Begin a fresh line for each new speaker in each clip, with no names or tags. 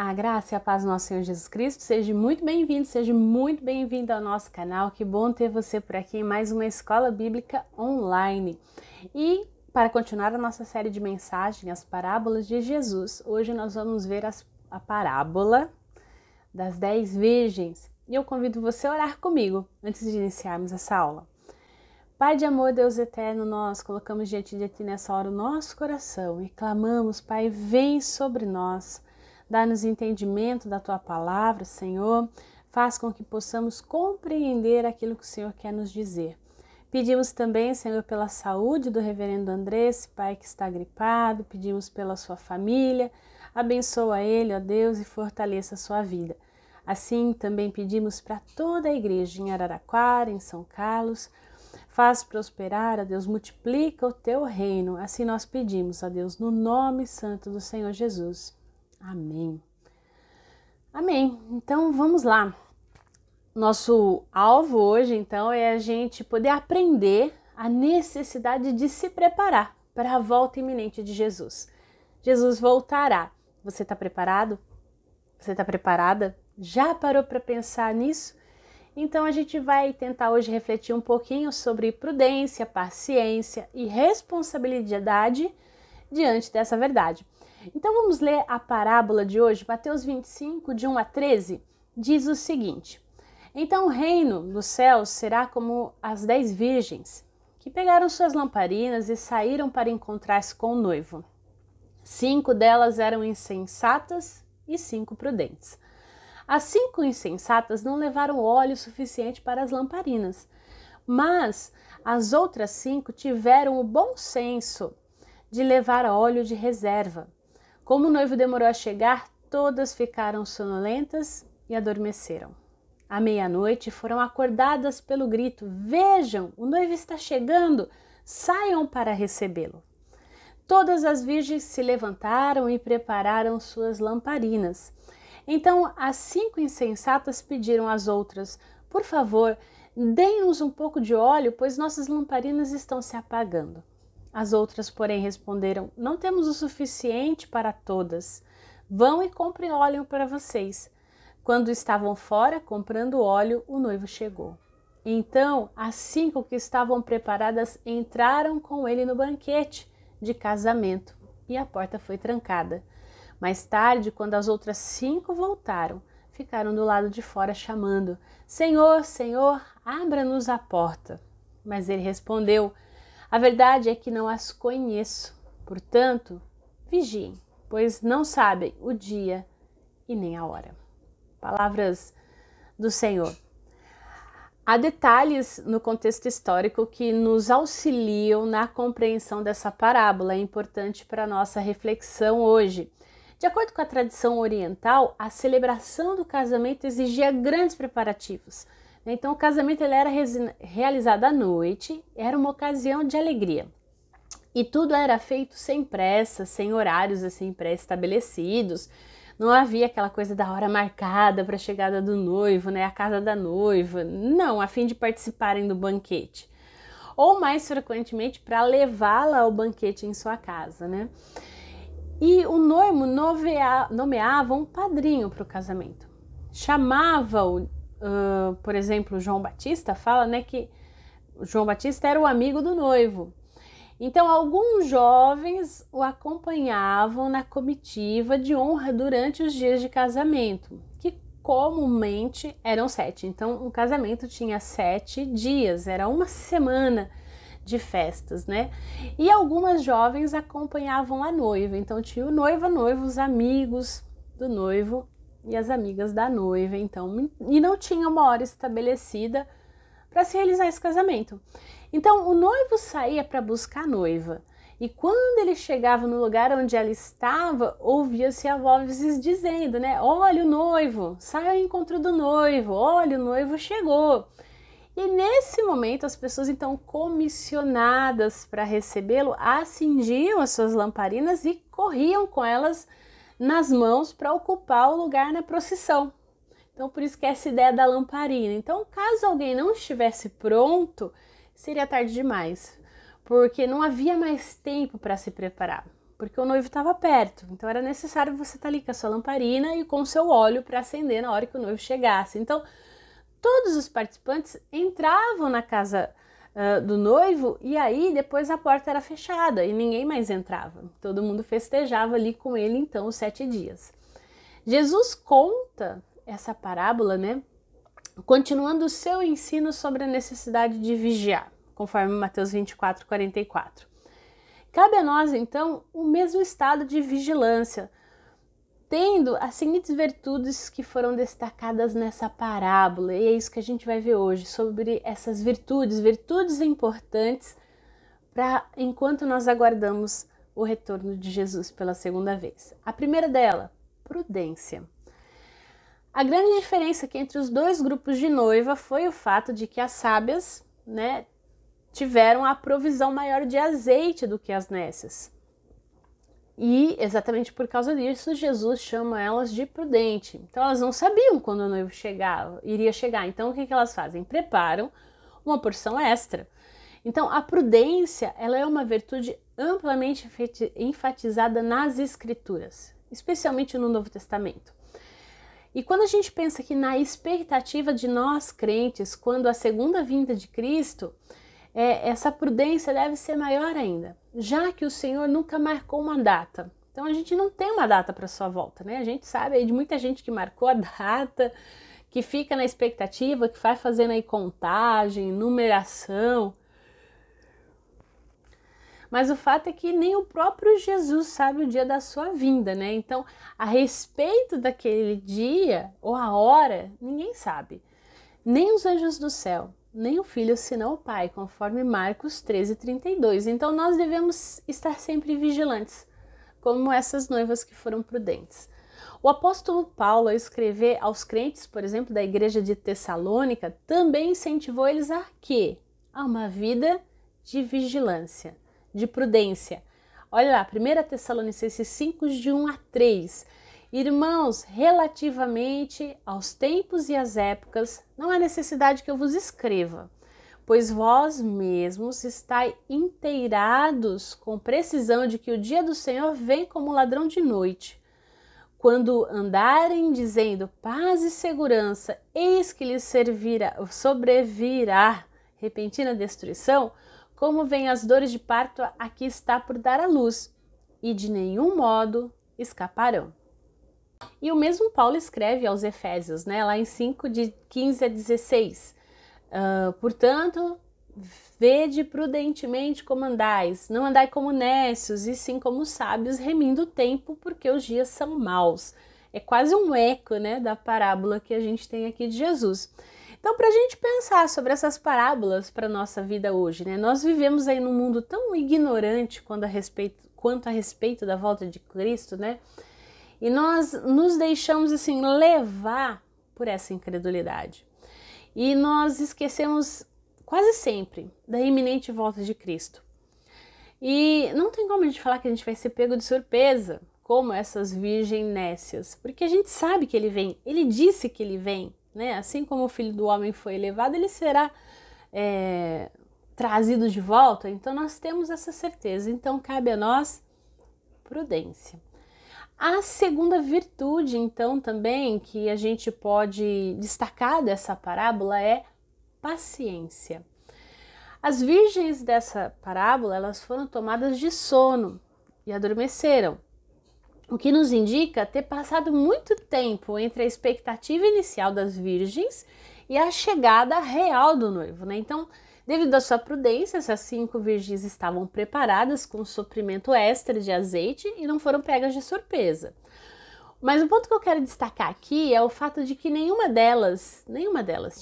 A graça e a paz do nosso Senhor Jesus Cristo, seja muito bem-vindo, seja muito bem-vindo ao nosso canal. Que bom ter você por aqui em mais uma Escola Bíblica Online. E para continuar a nossa série de mensagens, as parábolas de Jesus, hoje nós vamos ver a parábola das 10 virgens. E eu convido você a orar comigo antes de iniciarmos essa aula. Pai de amor, Deus eterno, nós colocamos diante de Ti nessa hora o nosso coração e clamamos, Pai, vem sobre nós. Dá-nos entendimento da Tua palavra, Senhor. Faz com que possamos compreender aquilo que o Senhor quer nos dizer. Pedimos também, Senhor, pela saúde do reverendo André, esse pai que está gripado. Pedimos pela sua família. Abençoa ele, ó Deus, e fortaleça a sua vida. Assim, também pedimos para toda a igreja em Araraquara, em São Carlos. Faz prosperar, ó Deus, multiplica o Teu reino. Assim nós pedimos, ó Deus, no nome santo do Senhor Jesus. Amém. Amém. Então vamos lá. Nosso alvo hoje, então, é a gente poder aprender a necessidade de se preparar para a volta iminente de Jesus. Jesus voltará. Você está preparado? Você está preparada? Já parou para pensar nisso? Então a gente vai tentar hoje refletir um pouquinho sobre prudência, paciência e responsabilidade diante dessa verdade. Então vamos ler a parábola de hoje, Mateus 25, de 1 a 13, diz o seguinte: Então o reino dos céus será como as 10 virgens, que pegaram suas lamparinas e saíram para encontrar-se com o noivo. 5 delas eram insensatas e 5 prudentes. As 5 insensatas não levaram óleo suficiente para as lamparinas, mas as outras 5 tiveram o bom senso de levar óleo de reserva. Como o noivo demorou a chegar, todas ficaram sonolentas e adormeceram. À meia-noite foram acordadas pelo grito: Vejam, o noivo está chegando, saiam para recebê-lo. Todas as virgens se levantaram e prepararam suas lamparinas. Então as 5 insensatas pediram às outras: Por favor, deem-nos um pouco de óleo, pois nossas lamparinas estão se apagando. As outras, porém, responderam: Não temos o suficiente para todas. Vão e comprem óleo para vocês. Quando estavam fora comprando óleo, o noivo chegou. Então, as 5 que estavam preparadas entraram com ele no banquete de casamento e a porta foi trancada. Mais tarde, quando as outras 5 voltaram, ficaram do lado de fora chamando: Senhor, Senhor, abra-nos a porta. Mas ele respondeu: A verdade é que não as conheço. Portanto, vigiem, pois não sabem o dia e nem a hora. Palavras do Senhor. Há detalhes no contexto histórico que nos auxiliam na compreensão dessa parábola, é importante para a nossa reflexão hoje. De acordo com a tradição oriental, a celebração do casamento exigia grandes preparativos. Então o casamento ele era realizado à noite, era uma ocasião de alegria. E tudo era feito sem pressa, sem horários assim pré-estabelecidos. Não havia aquela coisa da hora marcada para a chegada do noivo, né, a casa da noiva. Não, a fim de participarem do banquete. Ou mais frequentemente para levá-la ao banquete em sua casa, né? E o noivo nomeava um padrinho para o casamento. Chamava-o, por exemplo, João Batista fala, né, que João Batista era o amigo do noivo. Então, alguns jovens o acompanhavam na comitiva de honra durante os dias de casamento, que comumente eram 7. Então, o casamento tinha 7 dias, era uma semana de festas, né? E algumas jovens acompanhavam a noiva. Então, tinha o noivo, a noiva, os amigos do noivo e as amigas da noiva. Então, e não tinha uma hora estabelecida para se realizar esse casamento. Então, o noivo saía para buscar a noiva. E quando ele chegava no lugar onde ela estava, ouvia-se a vozes dizendo, né? Olha o noivo, saia ao encontro do noivo, olha o noivo chegou. E nesse momento as pessoas então comissionadas para recebê-lo acendiam as suas lamparinas e corriam com elas nas mãos para ocupar o lugar na procissão. Então por isso que essa ideia da lamparina. Então caso alguém não estivesse pronto, seria tarde demais, porque não havia mais tempo para se preparar. porque o noivo estava perto. Então era necessário você estar ali com a sua lamparina e com o seu óleo para acender na hora que o noivo chegasse. Então todos os participantes entravam na casa do noivo e aí depois a porta era fechada e ninguém mais entrava. Todo mundo festejava ali com ele então os 7 dias. Jesus conta essa parábola, né? Continuando o seu ensino sobre a necessidade de vigiar, conforme Mateus 24, 44. Cabe a nós, então, o mesmo estado de vigilância, tendo as seguintes virtudes que foram destacadas nessa parábola, e é isso que a gente vai ver hoje, sobre essas virtudes importantes para enquanto nós aguardamos o retorno de Jesus pela segunda vez. A primeira dela, prudência. A grande diferença aqui entre os dois grupos de noiva foi o fato de que as sábias, né, tiveram a provisão maior de azeite do que as nécias. E exatamente por causa disso, Jesus chama elas de prudente. Então elas não sabiam quando o noivo iria chegar. Então o que elas fazem? Preparam uma porção extra. Então a prudência, ela é uma virtude amplamente enfatizada nas Escrituras, especialmente no Novo Testamento. E quando a gente pensa que na expectativa de nós crentes, quando a segunda vinda de Cristo, essa prudência deve ser maior ainda, já que o Senhor nunca marcou uma data. Então a gente não tem uma data para sua volta, né? A gente sabe aí de muita gente que marcou a data, que fica na expectativa, que vai fazendo aí contagem, numeração. Mas o fato é que nem o próprio Jesus sabe o dia da sua vinda, né? Então, a respeito daquele dia ou a hora, ninguém sabe. Nem os anjos do céu, nem o Filho, senão o Pai, conforme Marcos 13:32. Então, nós devemos estar sempre vigilantes, como essas noivas que foram prudentes. O apóstolo Paulo, ao escrever aos crentes, por exemplo, da igreja de Tessalônica, também incentivou eles a quê? A uma vida de vigilância, de prudência. Olha lá, 1 Tessalonicenses 5, de 1 a 3. Irmãos, relativamente aos tempos e às épocas, não há necessidade que eu vos escreva, pois vós mesmos estáis inteirados com precisão de que o dia do Senhor vem como ladrão de noite. Quando andarem dizendo paz e segurança, eis que lhes sobrevirá repentina destruição, como vêm as dores de parto, aqui está por dar à luz, e de nenhum modo escaparão. E o mesmo Paulo escreve aos Efésios, né, lá em 5, de 15 a 16. Portanto, vede prudentemente como andais, não andai como nécios, e sim como sábios, remindo o tempo, porque os dias são maus. É quase um eco, né, da parábola que a gente tem aqui de Jesus. Então, para a gente pensar sobre essas parábolas para a nossa vida hoje, né? Nós vivemos aí num mundo tão ignorante quanto a respeito da volta de Cristo, né? E nós nos deixamos assim levar por essa incredulidade. E nós esquecemos quase sempre da iminente volta de Cristo. E não tem como a gente falar que a gente vai ser pego de surpresa, como essas virgens nécias, porque a gente sabe que ele vem, ele disse que ele vem. Né? Assim como o Filho do Homem foi elevado, ele será trazido de volta. Então nós temos essa certeza. Então cabe a nós prudência. A segunda virtude, então, também que a gente pode destacar dessa parábola é paciência. As virgens dessa parábola, elas foram tomadas de sono e adormeceram, o que nos indica ter passado muito tempo entre a expectativa inicial das virgens e a chegada real do noivo, né? Então, devido à sua prudência, essas 5 virgens estavam preparadas com um suprimento extra de azeite e não foram pegas de surpresa. Mas o ponto que eu quero destacar aqui é o fato de que nenhuma delas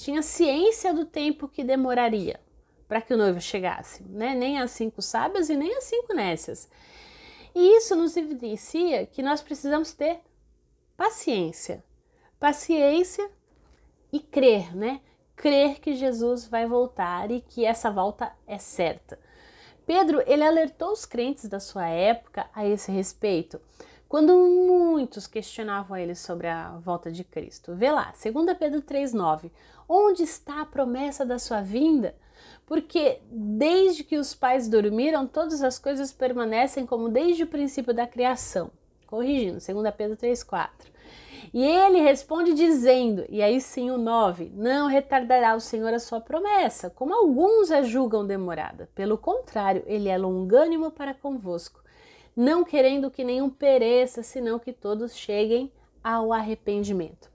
tinha ciência do tempo que demoraria para que o noivo chegasse, né? Nem as 5 sábias e nem as 5 nécias. E isso nos evidencia que nós precisamos ter paciência e crer, né? Crer que Jesus vai voltar e que essa volta é certa. Pedro, ele alertou os crentes da sua época a esse respeito, quando muitos questionavam ele sobre a volta de Cristo. Vê lá, 2 Pedro 3,9. Onde está a promessa da sua vinda? Porque desde que os pais dormiram, todas as coisas permanecem como desde o princípio da criação. Corrigindo, 2 Pedro 3,4. E ele responde dizendo, e aí sim o 9, não retardará o Senhor a sua promessa, como alguns a julgam demorada. Pelo contrário, ele é longânimo para convosco, não querendo que nenhum pereça, senão que todos cheguem ao arrependimento.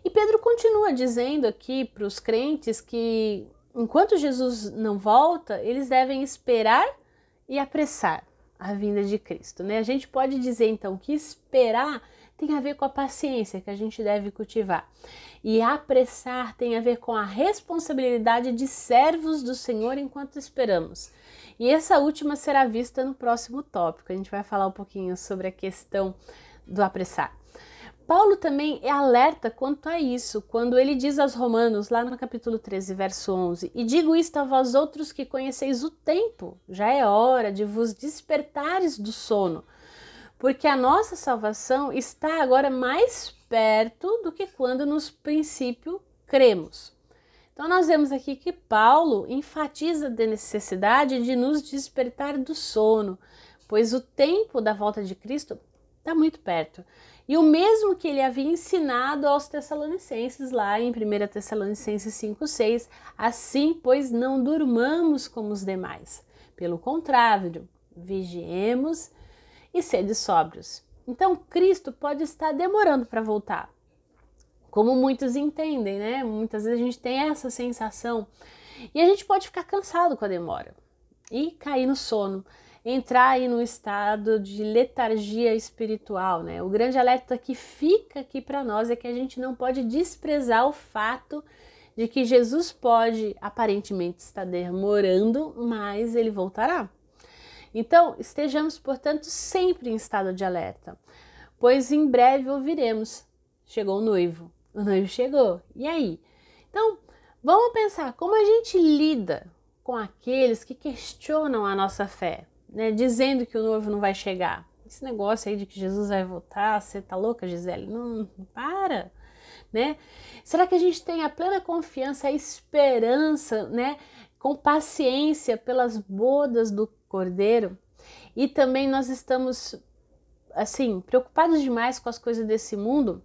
E Pedro continua dizendo aqui para os crentes que enquanto Jesus não volta, eles devem esperar e apressar a vinda de Cristo, né? A gente pode dizer então que esperar tem a ver com a paciência que a gente deve cultivar. E apressar tem a ver com a responsabilidade de servos do Senhor enquanto esperamos. E essa última será vista no próximo tópico. A gente vai falar um pouquinho sobre a questão do apressar. Paulo também é alerta quanto a isso, quando ele diz aos Romanos, lá no capítulo 13, verso 11, e digo isto a vós outros que conheceis o tempo, já é hora de vos despertares do sono, porque a nossa salvação está agora mais perto do que quando nos princípio cremos. Então nós vemos aqui que Paulo enfatiza a necessidade de nos despertar do sono, pois o tempo da volta de Cristo está muito perto. E o mesmo que ele havia ensinado aos Tessalonicenses lá em 1 Tessalonicenses 5,6, assim, pois, não durmamos como os demais. Pelo contrário, vigiemos e sede sóbrios. Então, Cristo pode estar demorando para voltar, como muitos entendem, né? Muitas vezes a gente tem essa sensação e a gente pode ficar cansado com a demora e cair no sono, entrar aí num estado de letargia espiritual, né? O grande alerta que fica aqui para nós é que a gente não pode desprezar o fato de que Jesus pode aparentemente estar demorando, mas ele voltará. Então, estejamos, portanto, sempre em estado de alerta, pois em breve ouviremos, chegou o noivo chegou, e aí? Então, vamos pensar como a gente lida com aqueles que questionam a nossa fé, né, dizendo que o noivo não vai chegar. Esse negócio aí de que Jesus vai voltar, você tá louca, Gisele? Não para, né? Será que a gente tem a plena confiança, a esperança, né, com paciência pelas bodas do Cordeiro? E também nós estamos, assim, preocupados demais com as coisas desse mundo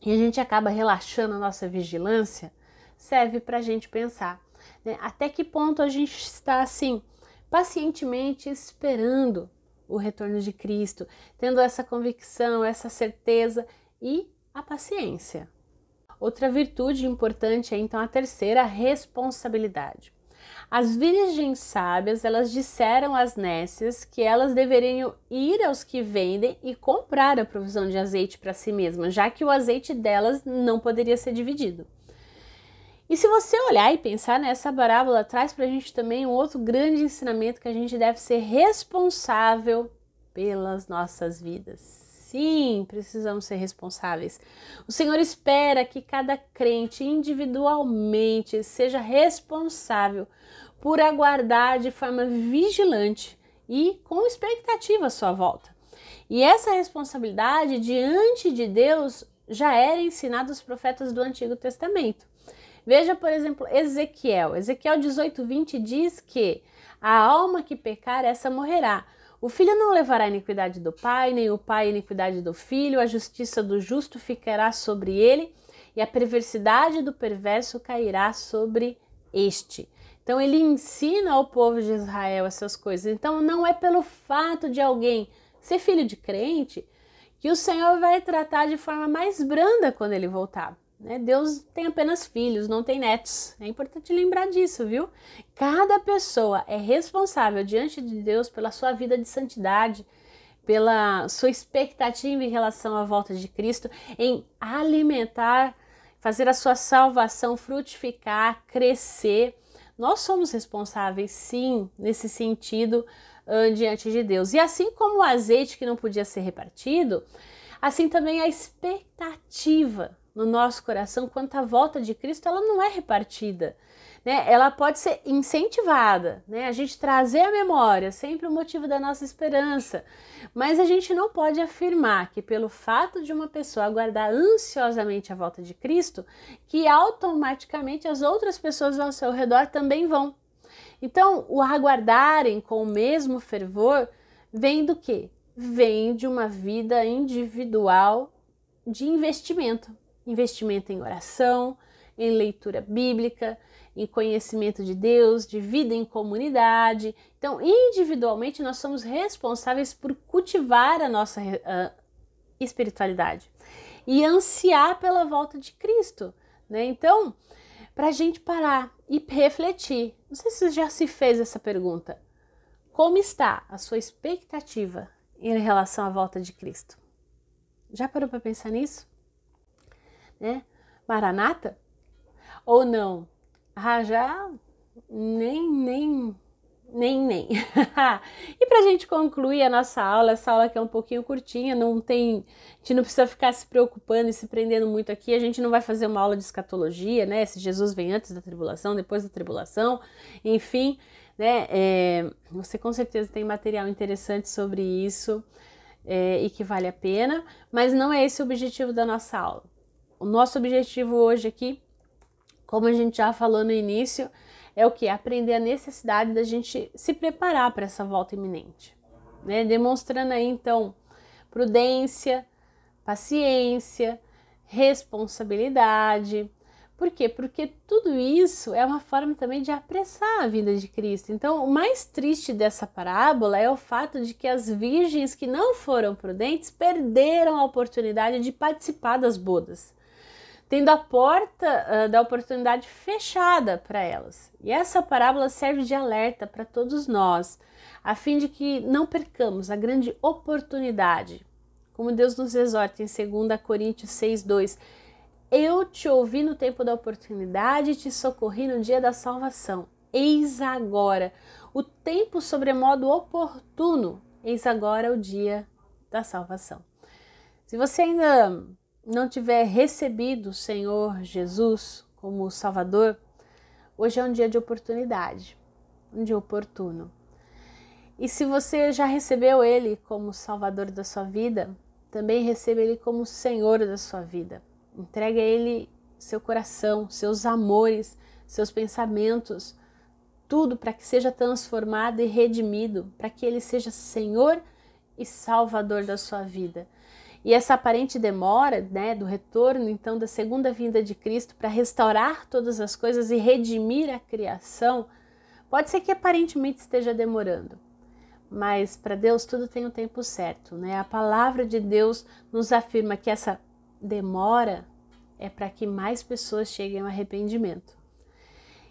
e a gente acaba relaxando a nossa vigilância? Serve para a gente pensar, né, até que ponto a gente está, assim, pacientemente esperando o retorno de Cristo, tendo essa convicção, essa certeza e a paciência. Outra virtude importante é então a terceira, a responsabilidade. As virgens sábias, elas disseram às nécias que elas deveriam ir aos que vendem e comprar a provisão de azeite para si mesmas, já que o azeite delas não poderia ser dividido. E se você olhar e pensar nessa parábola, traz para a gente também um outro grande ensinamento, que a gente deve ser responsável pelas nossas vidas. Sim, precisamos ser responsáveis. O Senhor espera que cada crente individualmente seja responsável por aguardar de forma vigilante e com expectativa a sua volta. E essa responsabilidade diante de Deus já era ensinada aos profetas do Antigo Testamento. Veja, por exemplo, Ezequiel 18:20 diz que a alma que pecar, essa morrerá. O filho não levará a iniquidade do pai, nem o pai a iniquidade do filho, a justiça do justo ficará sobre ele, e a perversidade do perverso cairá sobre este. Então ele ensina ao povo de Israel essas coisas. Então não é pelo fato de alguém ser filho de crente que o Senhor vai tratar de forma mais branda quando ele voltar. Deus tem apenas filhos, não tem netos. É importante lembrar disso, viu? Cada pessoa é responsável diante de Deus pela sua vida de santidade, pela sua expectativa em relação à volta de Cristo, em alimentar, fazer a sua salvação frutificar, crescer. Nós somos responsáveis, sim, nesse sentido, diante de Deus. E assim como o azeite que não podia ser repartido, assim também a expectativa no nosso coração quanto à volta de Cristo, ela não é repartida, né? Ela pode ser incentivada, né? A gente trazer à memória sempre o motivo da nossa esperança, mas a gente não pode afirmar que pelo fato de uma pessoa aguardar ansiosamente a volta de Cristo, que automaticamente as outras pessoas ao seu redor também vão. Então, o aguardarem com o mesmo fervor vem do quê? Vem de uma vida individual de investimento. Investimento em oração, em leitura bíblica, em conhecimento de Deus, de vida em comunidade. Então, individualmente, nós somos responsáveis por cultivar a nossa espiritualidade e ansiar pela volta de Cristo, né? Então, para a gente parar e refletir, não sei se você já se fez essa pergunta: como está a sua expectativa em relação à volta de Cristo? Já parou para pensar nisso? Né? Maranata? Ou não? Já nem. E para a gente concluir a nossa aula, essa aula que é um pouquinho curtinha, a gente não precisa ficar se preocupando e se prendendo muito aqui, a gente não vai fazer uma aula de escatologia, né? Se Jesus vem antes da tribulação, depois da tribulação, enfim, né? Você com certeza tem material interessante sobre isso e que vale a pena, mas não é esse o objetivo da nossa aula. O nosso objetivo hoje aqui, como a gente já falou no início, é o que? Aprender a necessidade da gente se preparar para essa volta iminente, né? Demonstrando aí, então, prudência, paciência, responsabilidade. Por quê? Porque tudo isso é uma forma também de apressar a vinda de Cristo. Então, o mais triste dessa parábola é o fato de que as virgens que não foram prudentes perderam a oportunidade de participar das bodas, tendo a porta da oportunidade fechada para elas. E essa parábola serve de alerta para todos nós, a fim de que não percamos a grande oportunidade. Como Deus nos exorta em 2 Coríntios 6:2, eu te ouvi no tempo da oportunidade e te socorri no dia da salvação. Eis agora o tempo sobremodo oportuno, eis agora o dia da salvação. Se você ainda não tiver recebido o Senhor Jesus como Salvador, hoje é um dia de oportunidade, um dia oportuno. E se você já recebeu Ele como Salvador da sua vida, também receba Ele como Senhor da sua vida. Entregue a Ele seu coração, seus amores, seus pensamentos, tudo para que seja transformado e redimido, para que Ele seja Senhor e Salvador da sua vida. E essa aparente demora, né, do retorno, então, da segunda vinda de Cristo para restaurar todas as coisas e redimir a criação, pode ser que aparentemente esteja demorando, mas para Deus tudo tem o tempo certo, né? A palavra de Deus nos afirma que essa demora é para que mais pessoas cheguem ao arrependimento.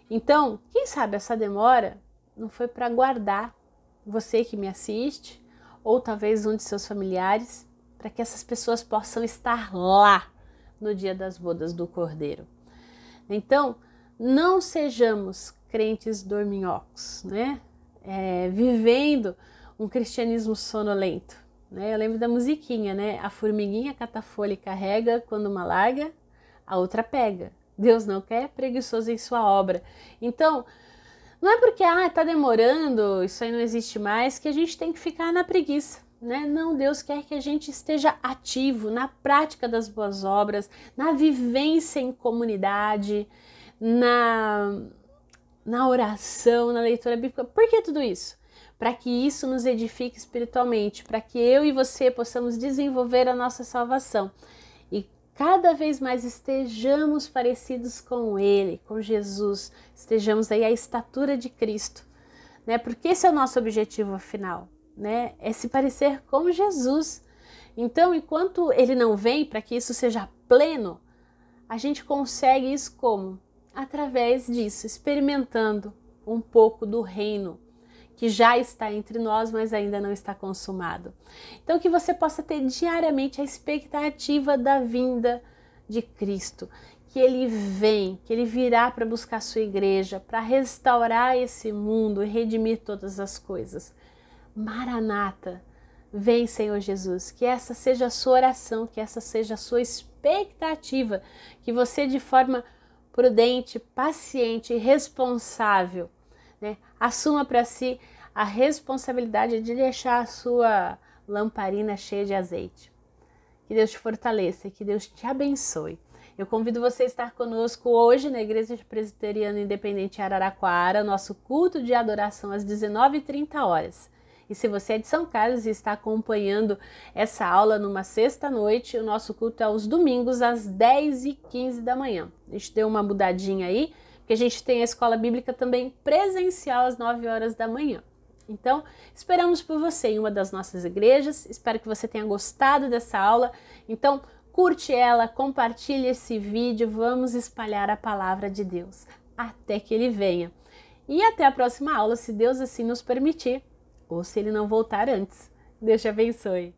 Então, quem sabe essa demora não foi para guardar você que me assiste, ou talvez um de seus familiares, para que essas pessoas possam estar lá no dia das bodas do Cordeiro. Então, não sejamos crentes dorminhocos, né? Vivendo um cristianismo sonolento, né? Eu lembro da musiquinha, né? A formiguinha cata folha e carrega, quando uma larga, a outra pega. Deus não quer preguiçoso em sua obra. Então, não é porque tá demorando, isso aí não existe mais, que a gente tem que ficar na preguiça. Né? Não, Deus quer que a gente esteja ativo na prática das boas obras, na vivência em comunidade, na oração, na leitura bíblica. Por que tudo isso? Para que isso nos edifique espiritualmente, para que eu e você possamos desenvolver a nossa salvação e cada vez mais estejamos parecidos com Ele, com Jesus, estejamos aí à estatura de Cristo, né? Porque esse é o nosso objetivo final. Né? É se parecer com Jesus. Então, enquanto Ele não vem para que isso seja pleno, a gente consegue isso como? Através disso, experimentando um pouco do reino que já está entre nós, mas ainda não está consumado. Então, que você possa ter diariamente a expectativa da vinda de Cristo, que Ele vem, que Ele virá para buscar a sua igreja, para restaurar esse mundo e redimir todas as coisas. Maranata, vem Senhor Jesus, que essa seja a sua oração, que essa seja a sua expectativa, que você de forma prudente, paciente e responsável, né, assuma para si a responsabilidade de deixar a sua lamparina cheia de azeite. Que Deus te fortaleça e que Deus te abençoe. Eu convido você a estar conosco hoje na Igreja Presbiteriana Independente Araraquara, nosso culto de adoração às 19h30. E se você é de São Carlos e está acompanhando essa aula numa sexta-noite, o nosso culto é aos domingos às 10h15 da manhã. A gente deu uma mudadinha aí, porque a gente tem a escola bíblica também presencial às 9h da manhã. Então, esperamos por você em uma das nossas igrejas. Espero que você tenha gostado dessa aula. Então, curte ela, compartilhe esse vídeo, vamos espalhar a palavra de Deus até que Ele venha. E até a próxima aula, se Deus assim nos permitir, ou se Ele não voltar antes. Deus te abençoe.